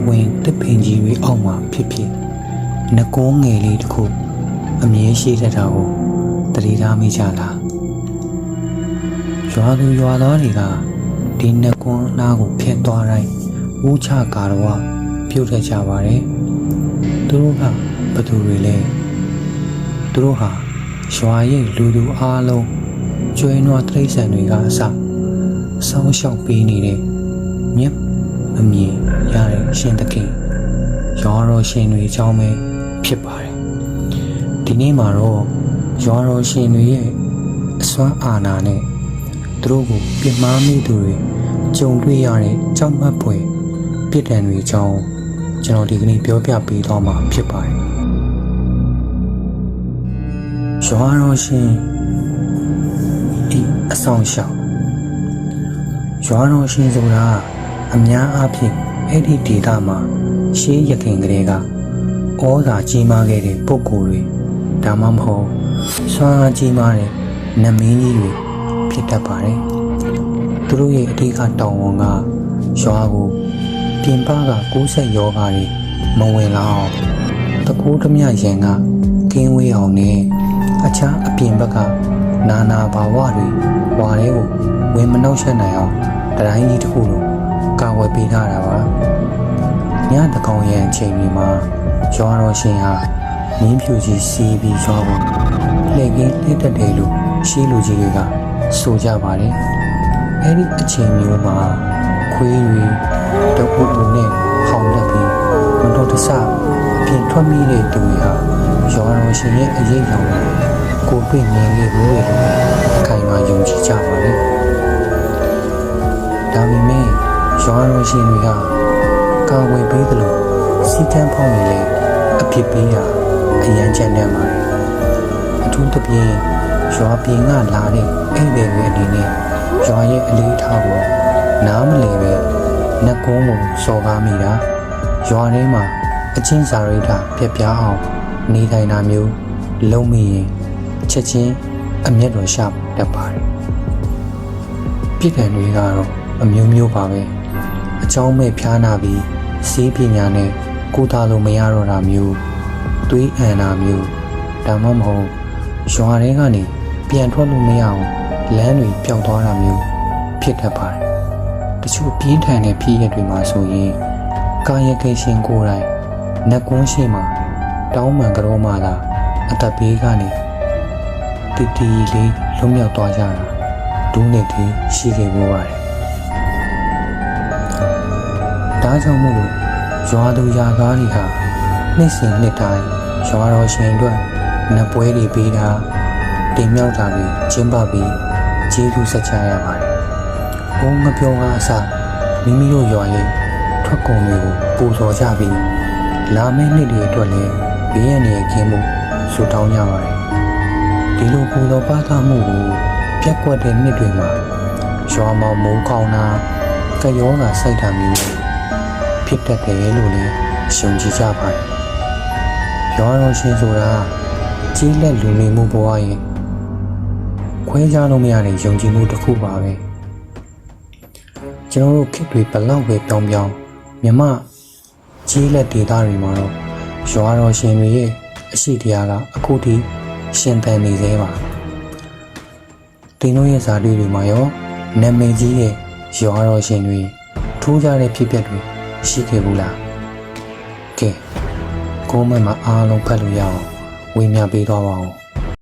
ဝင်တစ်ပင်ကြီးတွေအောက်မှာဖြစ်ဖြစ်နှကုံးငယ်လေးတစ်ခုအမြဲရှိတတ်တာကိုသတိထားမိကြလားရွာသူရွာသားတွေကဒီနှကုံးနားကိုဖျက်သွားတိုင်းဝူးချကာတော့ပြုတ်ထကြပါတယ်သူတို့ကဘသူတွေလဲသူတို့ဟာရွာရဲ့လူသူအားလုံးကျွေးနွားတိရစ္ဆာန်တွေကအစဆောင်းလျှောက်ပေးနေတဲ့မြတ်အမြင်ရတဲ့ရှင်သခင်ရွာတော်ရှင်တွေအကြောင်းပဲဖြစ်ပါတယ်ဒီနေ့မှာတော့ရွာတော်ရှင်တွေရဲ့အစွမ်းအာဏာနဲ့သူတို့ကိုပြစ်မှားမိသူတွေကြုံတွေ့ရတဲ့ကြောက်မက်ဖွယ်ပြစ်ဒဏ်တွေအကြောင်းကျွန်တော်ဒီကနေ့ပြောပြပေးသွားမှာဖြစ်ပါတယ်ရွာတော်ရှင်ဒီအဆောင်ရှောက်ရွာတော်ရှင်ဆိုတာအများအားဖြင့်အဲ့ဒီဒေသမှာရှေးရခင်ကလေးကဩဇာကြီးမားခဲ့တဲ့ပုဂ္ဂိုလ်တွေဒါမှမဟုတ်ဆွမ်းအားကြီးမားတဲ့နမင်းကြီးတွေဖြစ်တတ်ပါတယ်သူတို့ရဲ့အဓိကတောင်းဝန်ကရွာကိုပြင်ပကကူးစက်ရောဂါတွေမဝင်လာအောင်တကူးဓမြရန်ကကင်းဝေးအောင်နဲ့အခြားအပြင်ဘက်ကနာနာဘာဝတွေဝါထဲကိုဝင်မနှောက်ယှက်နိုင်အောင်တိုင်းကြီးတစ်ခုလုံးကာဝယ်ပေးထားတာပါညတကောင်ရဲ့အချိန်ဒီမှာရွာတော်ရှင်ဟာမင်းဖြူကြီးစီးပြီးရွာကိုလှည့်ကင်းလှည့်တက်တယ်လို့ရှိလူကြီးတွေကဆိုကြပါတယ်အဲ့ဒီအချိန်မျိုးမှာခွေးတွေတအုပ်အုပ်နဲ့ဟောင်းတက်ပြီးမတော်တဆပြင်ထွက်မိတဲ့သူတွေဟာရွာတော်ရှင်ရဲ့အရေးကြောင့်ကိုတွေ့မြင်ခဲ့ဘူးလို့ခိုင်မာယုံကြည်ကြပါတယ်ဒါပေမဲ့ရွာတော်ရှင်တွေကကာဝယ်ပေးသလိုစီကံဖောက်နေလေအဖြစ်ပေးတာအရန်ချမ်းတမ်းပါတယ်အထူးသဖြင့်ရွာပြင်ကလာတဲ့အဲ့ဒီတွေအနေနဲ့ရွာရဲ့အလေးထားကိုနားမလည်ပဲနှကုံးကိုစော်ကားမိတာရွာထဲမှာအချင်းစာရိတ္တပြက်ပြားအောင်နေထိုင်တာမျိုးလုံးမိရင်ချက်ချင်းအမျက်တော်ရှာတတ်ပါတယ်ပြစ်ဒဏ်တွေကတော့အမျိုးမျိုးပါပဲအကြောင်းမဲ့ဖျားနာပြီးစီးပညာနဲ့ကိုသားလို့မရတော့တာမျိုးသွေးအန်တာမျိုးဒါမှမဟုတ်ရွာထဲကနေပြန်ထွက်လို့မရအောင်လမ်းတွေပျောက်သွားတာမျိုးဖြစ်တတ်ပါတယ်တချို့ပြင်းထန်တဲ့ဖြစ်ရပ်တွေမှာဆိုရင်ကာယကံရှင်ကိုယ်တိုင်နှက်ကွန်းရှိမှာတောင်းပန်ကြောမှသာအသက်ဘေးကနေတီတီလေးလွတ်မြောက်သွားကြတာဒူးနေတီရှိခဲ့ဖို့ပါတယ်ဒါကြောင့်မို့လို့ရွာသူရွာသားတွေဟာနှစ်စဉ်နှစ်တိုင်းရွာတော်ရှင်အတွက်နတ်ပွဲတွေပေးတာတင်မြောက်တာတွေကျင်းပပြီးကျေးဇူးဆက်ကြရပါတယ်။ဘုံငပြောကအစမိမိတို့ရွာရဲ့ထွက်ကုန်တွေကိုပူဇော်ကြပြီးလာမယ့်နှစ်တွေအတွက်လည်းဘေးရန်တွေခင်းမှုဆုတောင်းကြပါတယ်။ဒီလိုပူဇော်ပါသမှုကိုပြက်ကွက်တဲ့နှစ်တွေမှာရွာမှာမိုးကောင်းတာကရောဂါစိုက်တာမျိုးဖြစ်တတ်တယ်လို့လည်းရှုံကြည်ကြပါတယ်။ရွာတော်ရှင်ဆိုတာကြီးလက်လူနေမှုဘဝရဲ့ခွဲခြားလို့မရတဲ့ယုံကြည်မှုတစ်ခုပါပဲကျွန်တော်တို့ခေတ်တွေဘလောက်ပဲပြောင်းပြောင်းမြမကြီးလက်ဒေသတွေမှာတော့ရွာတော်ရှင်တွေရဲ့အရှိတရားကအခုထိရှင်သန်နေသေးပါတင်တို့ရဲ့ဇာတိတွေမှာရောနာမည်ကြီးရဲ့ရွာတော်ရှင်တွေထူးခြားတဲ့ဖြစ်ပျက်တွေရှိခဲ့ဘူးလားကဲကိုမမှာအားလုံးဖတ်လို့ရအောင်ဝေမျှပေးသွားပါဦး